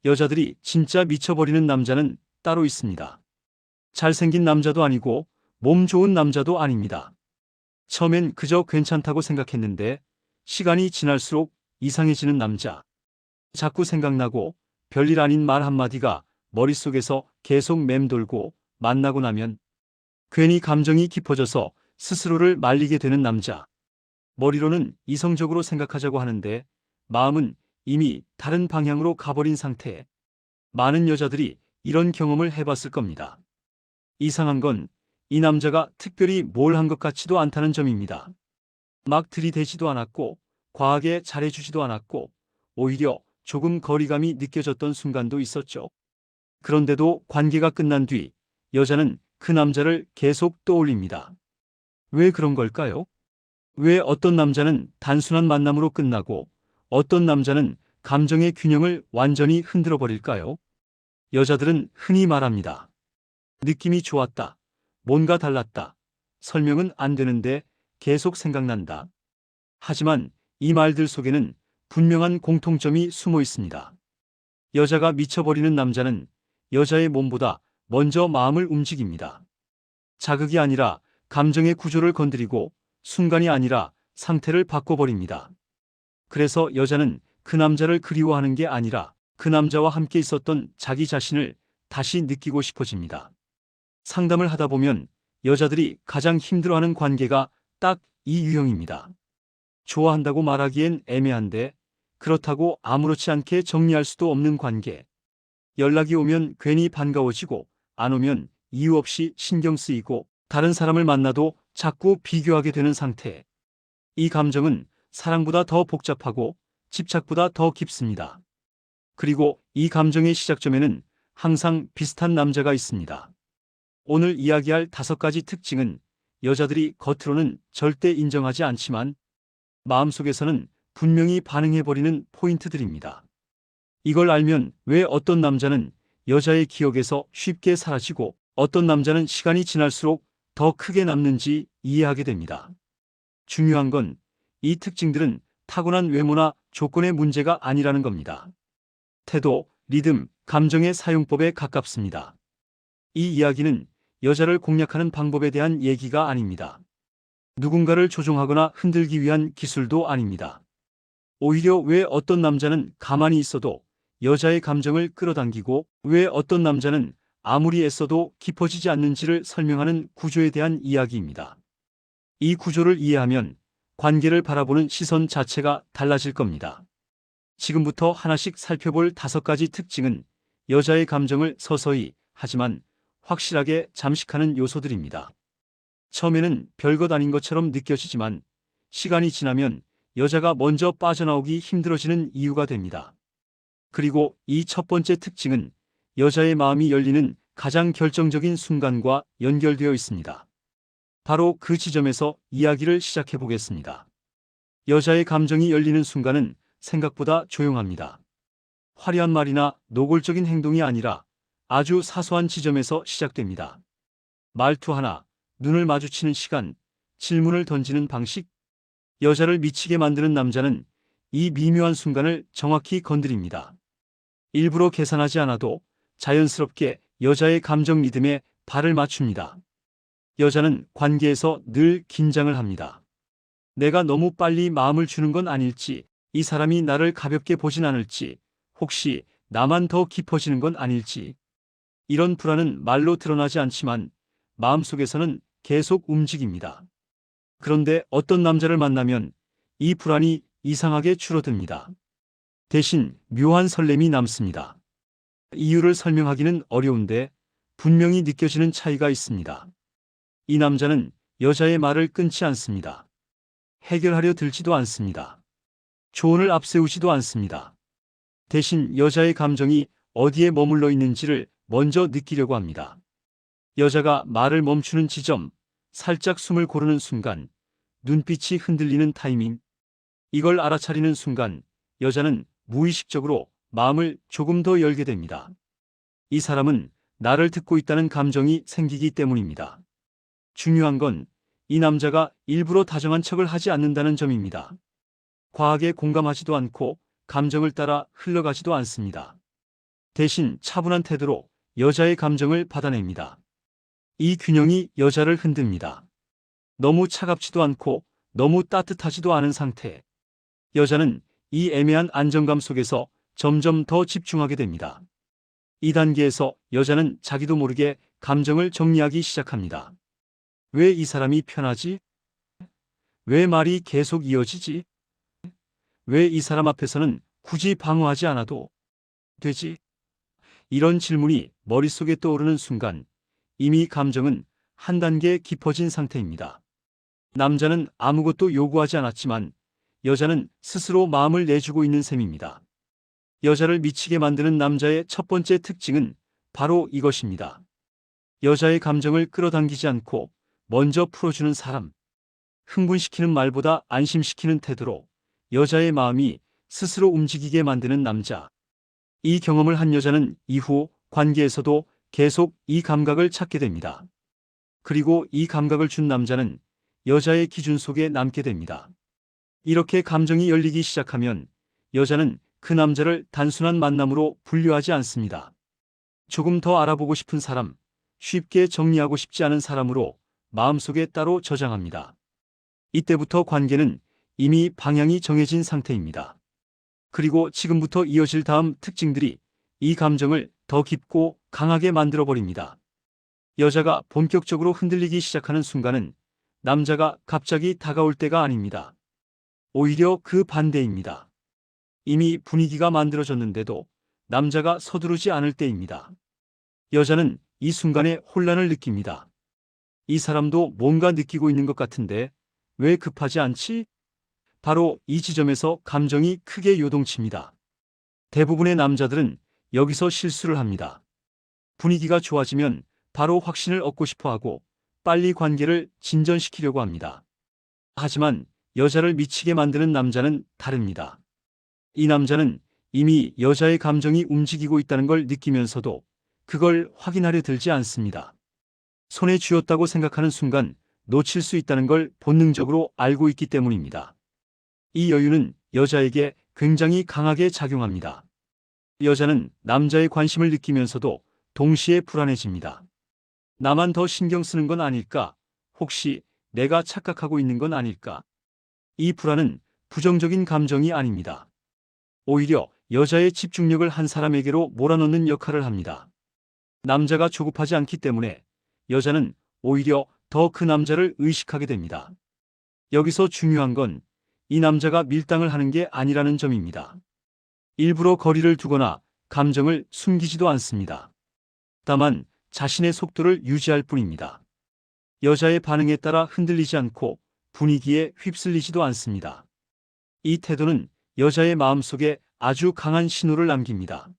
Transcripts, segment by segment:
여자들이 진짜 미쳐버리는 남자는 따로 있습니다. 잘생긴 남자도 아니고 몸 좋은 남자도 아닙니다. 처음엔 그저 괜찮다고 생각했는데 시간이 지날수록 이상해지는 남자. 자꾸 생각나고 별일 아닌 말 한마디가 머릿속에서 계속 맴돌고 만나고 나면 괜히 감정이 깊어져서 스스로를 말리게 되는 남자. 머리로는 이성적으로 생각하자고 하는데 마음은 이미 다른 방향으로 가버린 상태. 많은 여자들이 이런 경험을 해봤을 겁니다. 이상한 건 이 남자가 특별히 뭘 한 것 같지도 않다는 점입니다. 막 들이대지도 않았고 과하게 잘해주지도 않았고 오히려 조금 거리감이 느껴졌던 순간도 있었죠. 그런데도 관계가 끝난 뒤 여자는 그 남자를 계속 떠올립니다. 왜 그런 걸까요? 왜 어떤 남자는 단순한 만남으로 끝나고 어떤 남자는 감정의 균형을 완전히 흔들어 버릴까요? 여자들은 흔히 말합니다. 느낌이 좋았다. 뭔가 달랐다. 설명은 안 되는데 계속 생각난다. 하지만 이 말들 속에는 분명한 공통점이 숨어 있습니다. 여자가 미쳐버리는 남자는 여자의 몸보다 먼저 마음을 움직입니다. 자극이 아니라 감정의 구조를 건드리고 순간이 아니라 상태를 바꿔버립니다. 그래서 여자는 그 남자를 그리워하는 게 아니라 그 남자와 함께 있었던 자기 자신을 다시 느끼고 싶어집니다. 상담을 하다 보면 여자들이 가장 힘들어하는 관계가 딱 이 유형입니다. 좋아한다고 말하기엔 애매한데 그렇다고 아무렇지 않게 정리할 수도 없는 관계. 연락이 오면 괜히 반가워지고 안 오면 이유 없이 신경 쓰이고 다른 사람을 만나도 자꾸 비교하게 되는 상태. 이 감정은 사랑보다 더 복잡하고 집착보다 더 깊습니다. 그리고 이 감정의 시작점에는 항상 비슷한 남자가 있습니다. 오늘 이야기할 5가지 특징은 여자들이 겉으로는 절대 인정하지 않지만 마음속에서는 분명히 반응해버리는 포인트들입니다. 이걸 알면 왜 어떤 남자는 여자의 기억에서 쉽게 사라지고 어떤 남자는 시간이 지날수록 더 크게 남는지 이해하게 됩니다. 중요한 건 이 특징들은 타고난 외모나 조건의 문제가 아니라는 겁니다. 태도, 리듬, 감정의 사용법에 가깝습니다. 이 이야기는 여자를 공략하는 방법에 대한 얘기가 아닙니다. 누군가를 조종하거나 흔들기 위한 기술도 아닙니다. 오히려 왜 어떤 남자는 가만히 있어도 여자의 감정을 끌어당기고 왜 어떤 남자는 아무리 애써도 깊어지지 않는지를 설명하는 구조에 대한 이야기입니다. 이 구조를 이해하면 관계를 바라보는 시선 자체가 달라질 겁니다. 지금부터 하나씩 살펴볼 5가지 특징은 여자의 감정을 서서히 하지만 확실하게 잠식하는 요소들입니다. 처음에는 별것 아닌 것처럼 느껴지지만 시간이 지나면 여자가 먼저 빠져나오기 힘들어지는 이유가 됩니다. 그리고 이 첫 번째 특징은 여자의 마음이 열리는 가장 결정적인 순간과 연결되어 있습니다. 바로 그 지점에서 이야기를 시작해 보겠습니다. 여자의 감정이 열리는 순간은 생각보다 조용합니다. 화려한 말이나 노골적인 행동이 아니라 아주 사소한 지점에서 시작됩니다. 말투 하나, 눈을 마주치는 시간, 질문을 던지는 방식, 여자를 미치게 만드는 남자는 이 미묘한 순간을 정확히 건드립니다. 일부러 계산하지 않아도 자연스럽게 여자의 감정 리듬에 발을 맞춥니다. 여자는 관계에서 늘 긴장을 합니다. 내가 너무 빨리 마음을 주는 건 아닐지, 이 사람이 나를 가볍게 보진 않을지, 혹시 나만 더 깊어지는 건 아닐지. 이런 불안은 말로 드러나지 않지만 마음속에서는 계속 움직입니다. 그런데 어떤 남자를 만나면 이 불안이 이상하게 줄어듭니다. 대신 묘한 설렘이 남습니다. 이유를 설명하기는 어려운데 분명히 느껴지는 차이가 있습니다. 이 남자는 여자의 말을 끊지 않습니다. 해결하려 들지도 않습니다. 조언을 앞세우지도 않습니다. 대신 여자의 감정이 어디에 머물러 있는지를 먼저 느끼려고 합니다. 여자가 말을 멈추는 지점, 살짝 숨을 고르는 순간, 눈빛이 흔들리는 타이밍, 이걸 알아차리는 순간 여자는 무의식적으로 마음을 조금 더 열게 됩니다. 이 사람은 나를 듣고 있다는 감정이 생기기 때문입니다. 중요한 건 이 남자가 일부러 다정한 척을 하지 않는다는 점입니다. 과하게 공감하지도 않고 감정을 따라 흘러가지도 않습니다. 대신 차분한 태도로 여자의 감정을 받아냅니다. 이 균형이 여자를 흔듭니다. 너무 차갑지도 않고 너무 따뜻하지도 않은 상태. 여자는 이 애매한 안정감 속에서 점점 더 집중하게 됩니다. 이 단계에서 여자는 자기도 모르게 감정을 정리하기 시작합니다. 왜 이 사람이 편하지? 왜 말이 계속 이어지지? 왜 이 사람 앞에서는 굳이 방어하지 않아도 되지? 이런 질문이 머릿속에 떠오르는 순간 이미 감정은 한 단계 깊어진 상태입니다. 남자는 아무것도 요구하지 않았지만 여자는 스스로 마음을 내주고 있는 셈입니다. 여자를 미치게 만드는 남자의 첫 번째 특징은 바로 이것입니다. 여자의 감정을 끌어당기지 않고 먼저 풀어주는 사람. 흥분시키는 말보다 안심시키는 태도로 여자의 마음이 스스로 움직이게 만드는 남자. 이 경험을 한 여자는 이후 관계에서도 계속 이 감각을 찾게 됩니다. 그리고 이 감각을 준 남자는 여자의 기준 속에 남게 됩니다. 이렇게 감정이 열리기 시작하면 여자는 그 남자를 단순한 만남으로 분류하지 않습니다. 조금 더 알아보고 싶은 사람, 쉽게 정리하고 싶지 않은 사람으로 마음속에 따로 저장합니다. 이때부터 관계는 이미 방향이 정해진 상태입니다. 그리고 지금부터 이어질 다음 특징들이 이 감정을 더 깊고 강하게 만들어버립니다. 여자가 본격적으로 흔들리기 시작하는 순간은 남자가 갑자기 다가올 때가 아닙니다. 오히려 그 반대입니다. 이미 분위기가 만들어졌는데도 남자가 서두르지 않을 때입니다. 여자는 이 순간에 혼란을 느낍니다. 이 사람도 뭔가 느끼고 있는 것 같은데 왜 급하지 않지? 바로 이 지점에서 감정이 크게 요동칩니다. 대부분의 남자들은 여기서 실수를 합니다. 분위기가 좋아지면 바로 확신을 얻고 싶어 하고 빨리 관계를 진전시키려고 합니다. 하지만 여자를 미치게 만드는 남자는 다릅니다. 이 남자는 이미 여자의 감정이 움직이고 있다는 걸 느끼면서도 그걸 확인하려 들지 않습니다. 손에 쥐었다고 생각하는 순간 놓칠 수 있다는 걸 본능적으로 알고 있기 때문입니다. 이 여유는 여자에게 굉장히 강하게 작용합니다. 여자는 남자의 관심을 느끼면서도 동시에 불안해집니다. 나만 더 신경 쓰는 건 아닐까? 혹시 내가 착각하고 있는 건 아닐까? 이 불안은 부정적인 감정이 아닙니다. 오히려 여자의 집중력을 한 사람에게로 몰아넣는 역할을 합니다. 남자가 조급하지 않기 때문에 여자는 오히려 더 그 남자를 의식하게 됩니다. 여기서 중요한 건 이 남자가 밀당을 하는 게 아니라는 점입니다. 일부러 거리를 두거나 감정을 숨기지도 않습니다. 다만 자신의 속도를 유지할 뿐입니다. 여자의 반응에 따라 흔들리지 않고 분위기에 휩쓸리지도 않습니다. 이 태도는 여자의 마음속에 아주 강한 신호를 남깁니다.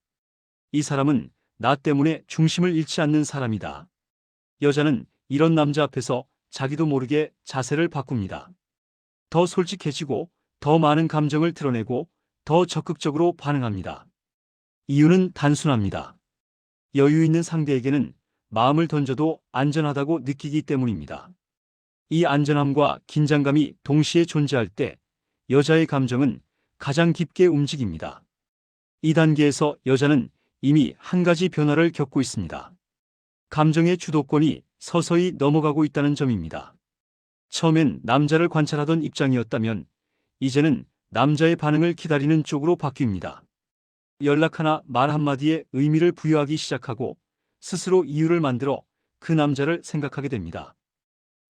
이 사람은 나 때문에 중심을 잃지 않는 사람이다. 여자는 이런 남자 앞에서 자기도 모르게 자세를 바꿉니다. 더 솔직해지고 더 많은 감정을 드러내고 더 적극적으로 반응합니다. 이유는 단순합니다. 여유 있는 상대에게는 마음을 던져도 안전하다고 느끼기 때문입니다. 이 안전함과 긴장감이 동시에 존재할 때 여자의 감정은 가장 깊게 움직입니다. 이 단계에서 여자는 이미 한 가지 변화를 겪고 있습니다. 감정의 주도권이 서서히 넘어가고 있다는 점입니다. 처음엔 남자를 관찰하던 입장이었다면 이제는 남자의 반응을 기다리는 쪽으로 바뀝니다. 연락 하나, 말 한마디에 의미를 부여하기 시작하고 스스로 이유를 만들어 그 남자를 생각하게 됩니다.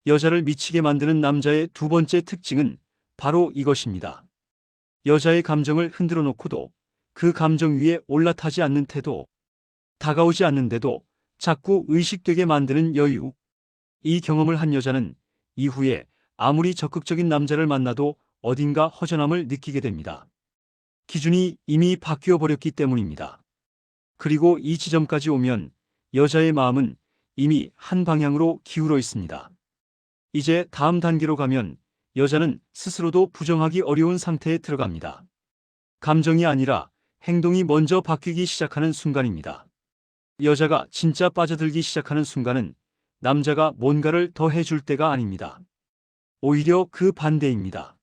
여자를 미치게 만드는 남자의 두 번째 특징은 바로 이것입니다. 여자의 감정을 흔들어 놓고도 그 감정 위에 올라타지 않는 태도, 다가오지 않는데도 자꾸 의식되게 만드는 여유. 이 경험을 한 여자는 이후에 아무리 적극적인 남자를 만나도 어딘가 허전함을 느끼게 됩니다. 기준이 이미 바뀌어 버렸기 때문입니다. 그리고 이 지점까지 오면 여자의 마음은 이미 한 방향으로 기울어 있습니다. 이제 다음 단계로 가면 여자는 스스로도 부정하기 어려운 상태에 들어갑니다. 감정이 아니라 행동이 먼저 바뀌기 시작하는 순간입니다. 여자가 진짜 빠져들기 시작하는 순간은 남자가 뭔가를 더 해줄 때가 아닙니다. 오히려 그 반대입니다.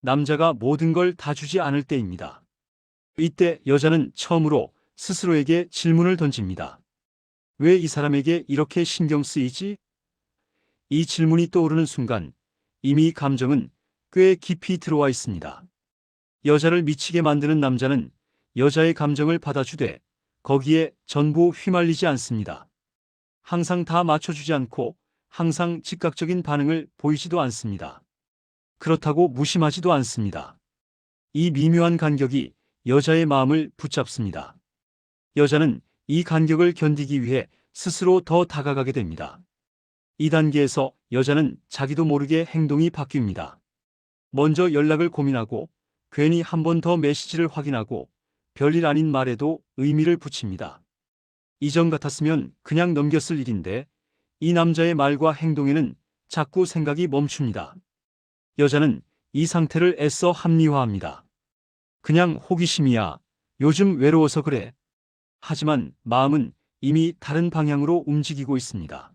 남자가 모든 걸 다 주지 않을 때입니다. 이때 여자는 처음으로 스스로에게 질문을 던집니다. 왜 이 사람에게 이렇게 신경 쓰이지? 이 질문이 떠오르는 순간 이미 감정은 꽤 깊이 들어와 있습니다. 여자를 미치게 만드는 남자는 여자의 감정을 받아주되 거기에 전부 휘말리지 않습니다. 항상 다 맞춰주지 않고 항상 즉각적인 반응을 보이지도 않습니다. 그렇다고 무심하지도 않습니다. 이 미묘한 간격이 여자의 마음을 붙잡습니다. 여자는 이 간격을 견디기 위해 스스로 더 다가가게 됩니다. 이 단계에서 여자는 자기도 모르게 행동이 바뀝니다. 먼저 연락을 고민하고 괜히 한 번 더 메시지를 확인하고 별일 아닌 말에도 의미를 붙입니다. 이전 같았으면 그냥 넘겼을 일인데 이 남자의 말과 행동에는 자꾸 생각이 멈춥니다. 여자는 이 상태를 애써 합리화합니다. 그냥 호기심이야. 요즘 외로워서 그래. 하지만 마음은 이미 다른 방향으로 움직이고 있습니다.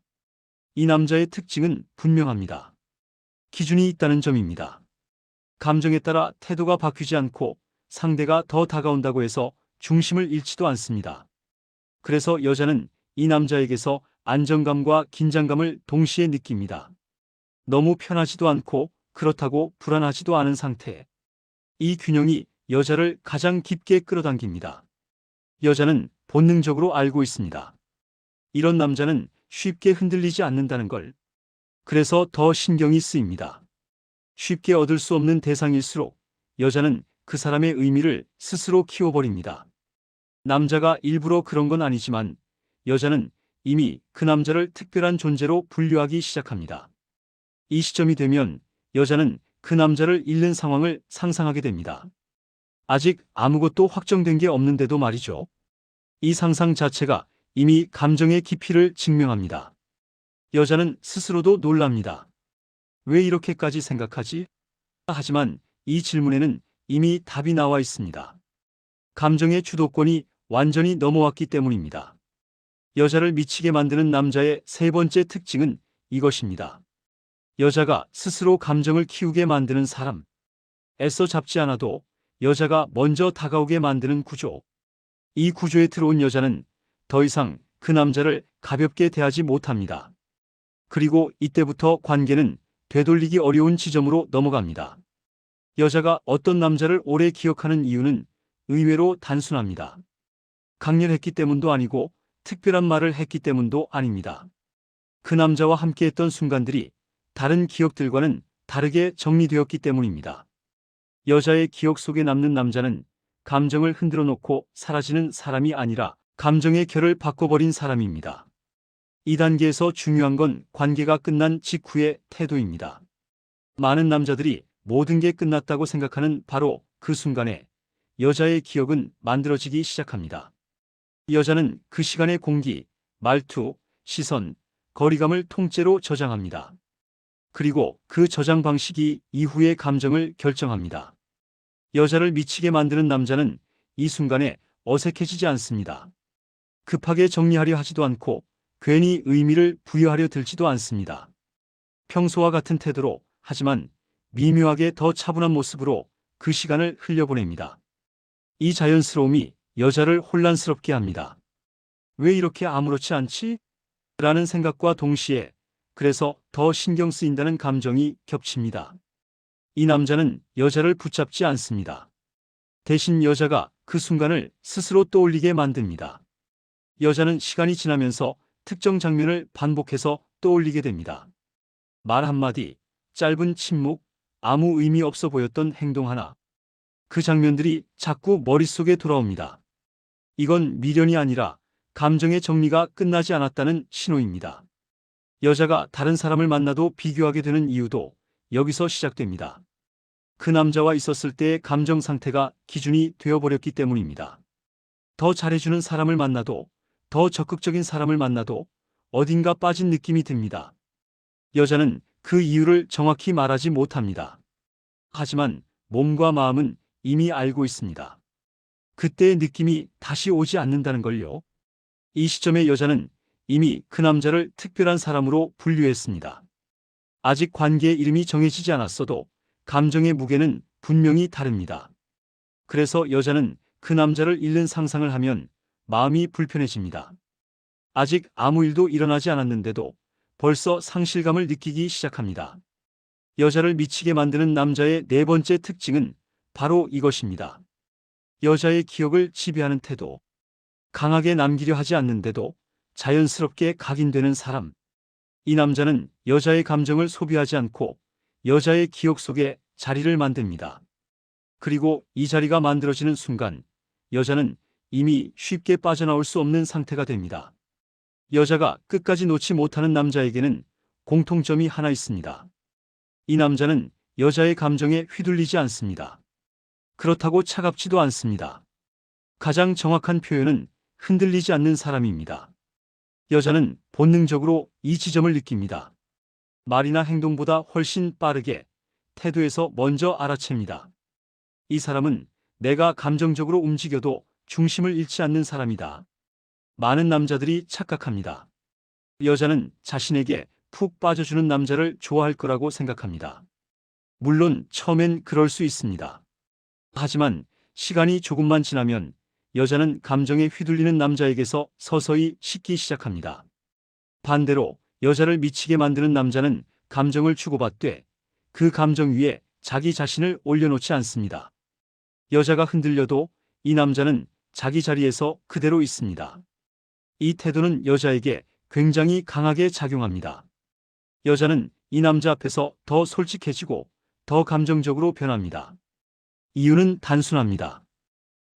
이 남자의 특징은 분명합니다. 기준이 있다는 점입니다. 감정에 따라 태도가 바뀌지 않고 상대가 더 다가온다고 해서 중심을 잃지도 않습니다. 그래서 여자는 이 남자에게서 안정감과 긴장감을 동시에 느낍니다. 너무 편하지도 않고 그렇다고 불안하지도 않은 상태. 이 균형이 여자를 가장 깊게 끌어당깁니다. 여자는 본능적으로 알고 있습니다. 이런 남자는 쉽게 흔들리지 않는다는 걸. 그래서 더 신경이 쓰입니다. 쉽게 얻을 수 없는 대상일수록 여자는 그 사람의 의미를 스스로 키워버립니다. 남자가 일부러 그런 건 아니지만 여자는 이미 그 남자를 특별한 존재로 분류하기 시작합니다. 이 시점이 되면 여자는 그 남자를 잃는 상황을 상상하게 됩니다. 아직 아무것도 확정된 게 없는데도 말이죠. 이 상상 자체가 이미 감정의 깊이를 증명합니다. 여자는 스스로도 놀랍니다. 왜 이렇게까지 생각하지? 하지만 이 질문에는 이미 답이 나와 있습니다. 감정의 주도권이 완전히 넘어왔기 때문입니다. 여자를 미치게 만드는 남자의 세 번째 특징은 이것입니다. 여자가 스스로 감정을 키우게 만드는 사람. 애써 잡지 않아도 여자가 먼저 다가오게 만드는 구조. 이 구조에 들어온 여자는 더 이상 그 남자를 가볍게 대하지 못합니다. 그리고 이때부터 관계는 되돌리기 어려운 지점으로 넘어갑니다. 여자가 어떤 남자를 오래 기억하는 이유는 의외로 단순합니다. 강렬했기 때문도 아니고 특별한 말을 했기 때문도 아닙니다. 그 남자와 함께했던 순간들이 다른 기억들과는 다르게 정리되었기 때문입니다. 여자의 기억 속에 남는 남자는 감정을 흔들어 놓고 사라지는 사람이 아니라 감정의 결을 바꿔버린 사람입니다. 이 단계에서 중요한 건 관계가 끝난 직후의 태도입니다. 많은 남자들이 모든 게 끝났다고 생각하는 바로 그 순간에 여자의 기억은 만들어지기 시작합니다. 여자는 그 시간의 공기, 말투, 시선, 거리감을 통째로 저장합니다. 그리고 그 저장 방식이 이후의 감정을 결정합니다. 여자를 미치게 만드는 남자는 이 순간에 어색해지지 않습니다. 급하게 정리하려 하지도 않고 괜히 의미를 부여하려 들지도 않습니다. 평소와 같은 태도로 하지만 미묘하게 더 차분한 모습으로 그 시간을 흘려보냅니다. 이 자연스러움이 여자를 혼란스럽게 합니다. 왜 이렇게 아무렇지 않지? 라는 생각과 동시에 그래서 더 신경 쓰인다는 감정이 겹칩니다. 이 남자는 여자를 붙잡지 않습니다. 대신 여자가 그 순간을 스스로 떠올리게 만듭니다. 여자는 시간이 지나면서 특정 장면을 반복해서 떠올리게 됩니다. 말 한마디, 짧은 침묵, 아무 의미 없어 보였던 행동 하나. 그 장면들이 자꾸 머릿속에 돌아옵니다. 이건 미련이 아니라 감정의 정리가 끝나지 않았다는 신호입니다. 여자가 다른 사람을 만나도 비교하게 되는 이유도 여기서 시작됩니다. 그 남자와 있었을 때의 감정 상태가 기준이 되어버렸기 때문입니다. 더 잘해주는 사람을 만나도, 더 적극적인 사람을 만나도 어딘가 빠진 느낌이 듭니다. 여자는 그 이유를 정확히 말하지 못합니다. 하지만 몸과 마음은 이미 알고 있습니다. 그때의 느낌이 다시 오지 않는다는 걸요. 이 시점에 여자는 이미 그 남자를 특별한 사람으로 분류했습니다. 아직 관계의 이름이 정해지지 않았어도 감정의 무게는 분명히 다릅니다. 그래서 여자는 그 남자를 잃는 상상을 하면 마음이 불편해집니다. 아직 아무 일도 일어나지 않았는데도 벌써 상실감을 느끼기 시작합니다. 여자를 미치게 만드는 남자의 네 번째 특징은 바로 이것입니다. 여자의 기억을 지배하는 태도. 강하게 남기려 하지 않는데도 자연스럽게 각인되는 사람. 이 남자는 여자의 감정을 소비하지 않고 여자의 기억 속에 자리를 만듭니다. 그리고 이 자리가 만들어지는 순간 여자는 이미 쉽게 빠져나올 수 없는 상태가 됩니다. 여자가 끝까지 놓지 못하는 남자에게는 공통점이 하나 있습니다. 이 남자는 여자의 감정에 휘둘리지 않습니다. 그렇다고 차갑지도 않습니다. 가장 정확한 표현은 흔들리지 않는 사람입니다. 여자는 본능적으로 이 지점을 느낍니다. 말이나 행동보다 훨씬 빠르게 태도에서 먼저 알아챕니다. 이 사람은 내가 감정적으로 움직여도 중심을 잃지 않는 사람이다. 많은 남자들이 착각합니다. 여자는 자신에게 푹 빠져주는 남자를 좋아할 거라고 생각합니다. 물론 처음엔 그럴 수 있습니다. 하지만 시간이 조금만 지나면 여자는 감정에 휘둘리는 남자에게서 서서히 식기 시작합니다. 반대로 여자를 미치게 만드는 남자는 감정을 주고받되 그 감정 위에 자기 자신을 올려놓지 않습니다. 여자가 흔들려도 이 남자는 자기 자리에서 그대로 있습니다. 이 태도는 여자에게 굉장히 강하게 작용합니다. 여자는 이 남자 앞에서 더 솔직해지고 더 감정적으로 변합니다. 이유는 단순합니다.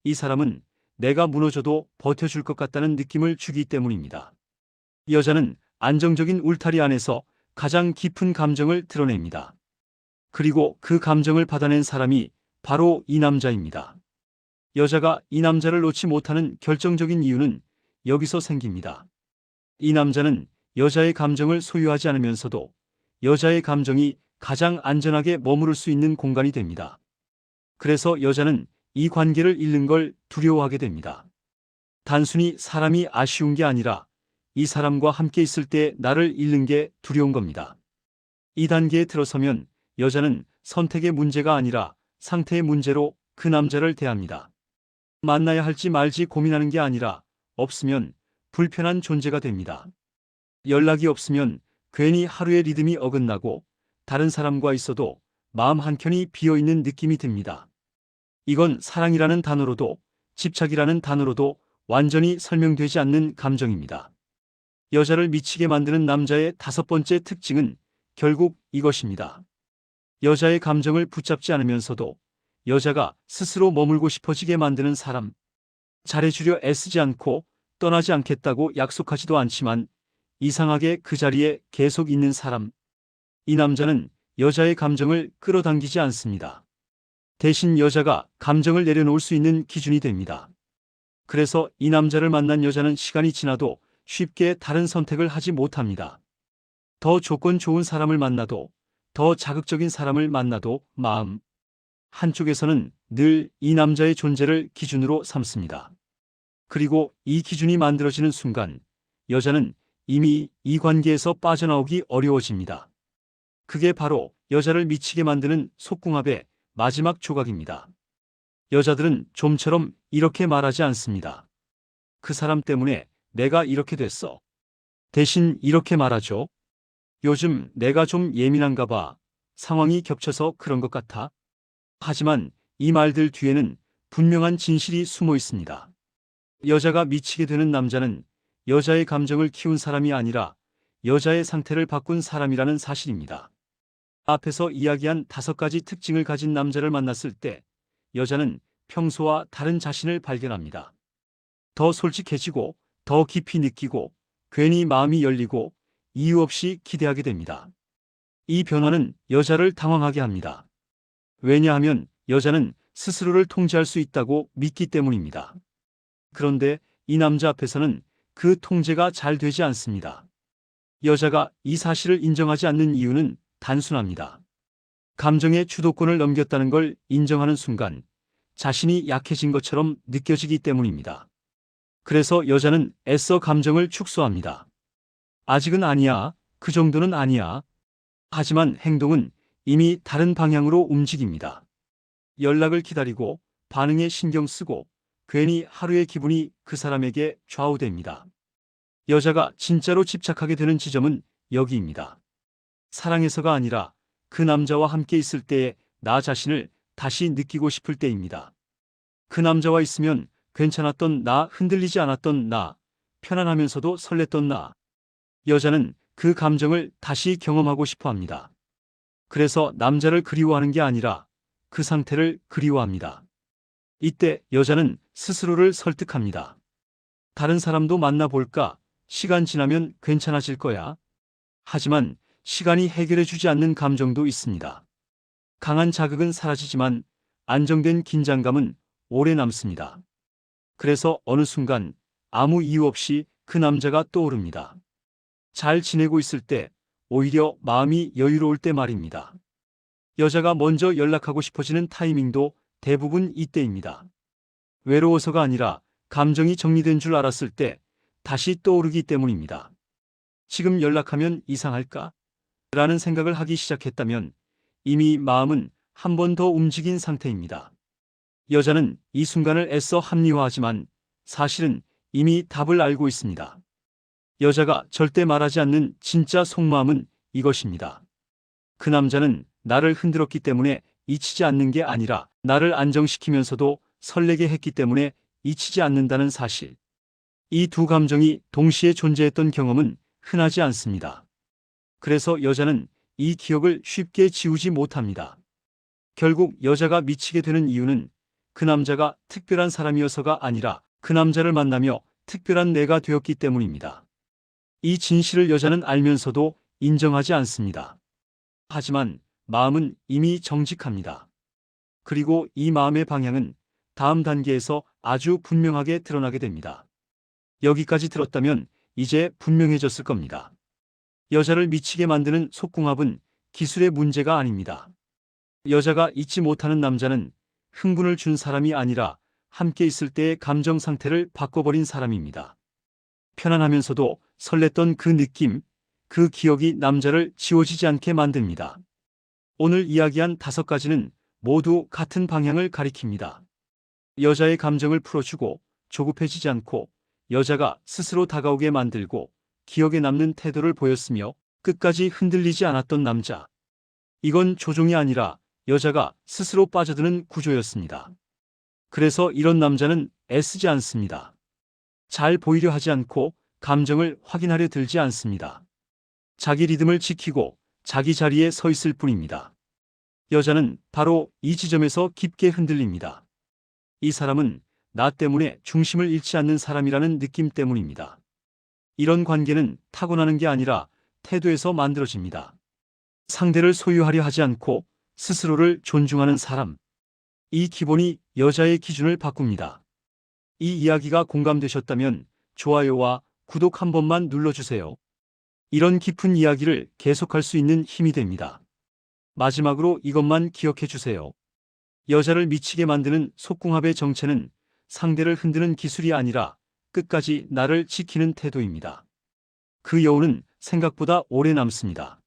이 사람은 내가 무너져도 버텨줄 것 같다는 느낌을 주기 때문입니다. 여자는 안정적인 울타리 안에서 가장 깊은 감정을 드러냅니다. 그리고 그 감정을 받아낸 사람이 바로 이 남자입니다. 여자가 이 남자를 놓지 못하는 결정적인 이유는 여기서 생깁니다. 이 남자는 여자의 감정을 소유하지 않으면서도 여자의 감정이 가장 안전하게 머무를 수 있는 공간이 됩니다. 그래서 여자는 이 관계를 잃는 걸 두려워하게 됩니다. 단순히 사람이 아쉬운 게 아니라 이 사람과 함께 있을 때 나를 잃는 게 두려운 겁니다. 이 단계에 들어서면 여자는 선택의 문제가 아니라 상태의 문제로 그 남자를 대합니다. 만나야 할지 말지 고민하는 게 아니라 없으면 불편한 존재가 됩니다. 연락이 없으면 괜히 하루의 리듬이 어긋나고 다른 사람과 있어도 마음 한켠이 비어있는 느낌이 듭니다. 이건 사랑이라는 단어로도 집착이라는 단어로도 완전히 설명되지 않는 감정입니다. 여자를 미치게 만드는 남자의 다섯 번째 특징은 결국 이것입니다. 여자의 감정을 붙잡지 않으면서도 여자가 스스로 머물고 싶어지게 만드는 사람. 잘해주려 애쓰지 않고 떠나지 않겠다고 약속하지도 않지만 이상하게 그 자리에 계속 있는 사람. 이 남자는 여자의 감정을 끌어당기지 않습니다. 대신 여자가 감정을 내려놓을 수 있는 기준이 됩니다. 그래서 이 남자를 만난 여자는 시간이 지나도 쉽게 다른 선택을 하지 못합니다. 더 조건 좋은 사람을 만나도, 더 자극적인 사람을 만나도 마음 한쪽에서는 늘 이 남자의 존재를 기준으로 삼습니다. 그리고 이 기준이 만들어지는 순간 여자는 이미 이 관계에서 빠져나오기 어려워집니다. 그게 바로 여자를 미치게 만드는 속궁합의 마지막 조각입니다. 여자들은 좀처럼 이렇게 말하지 않습니다. 그 사람 때문에 내가 이렇게 됐어. 대신 이렇게 말하죠. 요즘 내가 좀 예민한가 봐. 상황이 겹쳐서 그런 것 같아. 하지만 이 말들 뒤에는 분명한 진실이 숨어 있습니다. 여자가 미치게 되는 남자는 여자의 감정을 키운 사람이 아니라 여자의 상태를 바꾼 사람이라는 사실입니다. 앞에서 이야기한 5가지 특징을 가진 남자를 만났을 때 여자는 평소와 다른 자신을 발견합니다. 더 솔직해지고 더 깊이 느끼고 괜히 마음이 열리고 이유 없이 기대하게 됩니다. 이 변화는 여자를 당황하게 합니다. 왜냐하면 여자는 스스로를 통제할 수 있다고 믿기 때문입니다. 그런데 이 남자 앞에서는 그 통제가 잘 되지 않습니다. 여자가 이 사실을 인정하지 않는 이유는 단순합니다. 감정의 주도권을 넘겼다는 걸 인정하는 순간 자신이 약해진 것처럼 느껴지기 때문입니다. 그래서 여자는 애써 감정을 축소합니다. 아직은 아니야. 그 정도는 아니야. 하지만 행동은 이미 다른 방향으로 움직입니다. 연락을 기다리고 반응에 신경 쓰고 괜히 하루의 기분이 그 사람에게 좌우됩니다. 여자가 진짜로 집착하게 되는 지점은 여기입니다. 사랑해서가 아니라 그 남자와 함께 있을 때의 나 자신을 다시 느끼고 싶을 때입니다. 그 남자와 있으면 괜찮았던 나, 흔들리지 않았던 나, 편안하면서도 설렜던 나. 여자는 그 감정을 다시 경험하고 싶어 합니다. 그래서 남자를 그리워하는 게 아니라 그 상태를 그리워합니다. 이때 여자는 스스로를 설득합니다. 다른 사람도 만나볼까? 시간 지나면 괜찮아질 거야. 하지만 시간이 해결해주지 않는 감정도 있습니다. 강한 자극은 사라지지만 안정된 긴장감은 오래 남습니다. 그래서 어느 순간 아무 이유 없이 그 남자가 떠오릅니다. 잘 지내고 있을 때, 오히려 마음이 여유로울 때 말입니다. 여자가 먼저 연락하고 싶어지는 타이밍도 대부분 이때입니다. 외로워서가 아니라 감정이 정리된 줄 알았을 때 다시 떠오르기 때문입니다. 지금 연락하면 이상할까? 라는 생각을 하기 시작했다면 이미 마음은 한 번 더 움직인 상태입니다. 여자는 이 순간을 애써 합리화하지만 사실은 이미 답을 알고 있습니다. 여자가 절대 말하지 않는 진짜 속마음은 이것입니다. 그 남자는 나를 흔들었기 때문에 잊히지 않는 게 아니라 나를 안정시키면서도 설레게 했기 때문에 잊히지 않는다는 사실. 이 두 감정이 동시에 존재했던 경험은 흔하지 않습니다. 그래서 여자는 이 기억을 쉽게 지우지 못합니다. 결국 여자가 미치게 되는 이유는 그 남자가 특별한 사람이어서가 아니라 그 남자를 만나며 특별한 내가 되었기 때문입니다. 이 진실을 여자는 알면서도 인정하지 않습니다. 하지만 마음은 이미 정직합니다. 그리고 이 마음의 방향은 다음 단계에서 아주 분명하게 드러나게 됩니다. 여기까지 들었다면 이제 분명해졌을 겁니다. 여자를 미치게 만드는 속궁합은 기술의 문제가 아닙니다. 여자가 잊지 못하는 남자는 흥분을 준 사람이 아니라 함께 있을 때의 감정 상태를 바꿔버린 사람입니다. 편안하면서도 설렜던 그 느낌, 그 기억이 남자를 지워지지 않게 만듭니다. 오늘 이야기한 5가지는 모두 같은 방향을 가리킵니다. 여자의 감정을 풀어주고 조급해지지 않고 여자가 스스로 다가오게 만들고 기억에 남는 태도를 보였으며 끝까지 흔들리지 않았던 남자. 이건 조종이 아니라 여자가 스스로 빠져드는 구조였습니다. 그래서 이런 남자는 애쓰지 않습니다. 잘 보이려 하지 않고 감정을 확인하려 들지 않습니다. 자기 리듬을 지키고 자기 자리에 서 있을 뿐입니다. 여자는 바로 이 지점에서 깊게 흔들립니다. 이 사람은 나 때문에 중심을 잃지 않는 사람이라는 느낌 때문입니다. 이런 관계는 타고나는 게 아니라 태도에서 만들어집니다. 상대를 소유하려 하지 않고 스스로를 존중하는 사람. 이 기본이 여자의 기준을 바꿉니다. 이 이야기가 공감되셨다면 좋아요와 구독 한 번만 눌러주세요. 이런 깊은 이야기를 계속할 수 있는 힘이 됩니다. 마지막으로 이것만 기억해 주세요. 여자를 미치게 만드는 속궁합의 정체는 상대를 흔드는 기술이 아니라 끝까지 나를 지키는 태도입니다. 그 여운은 생각보다 오래 남습니다.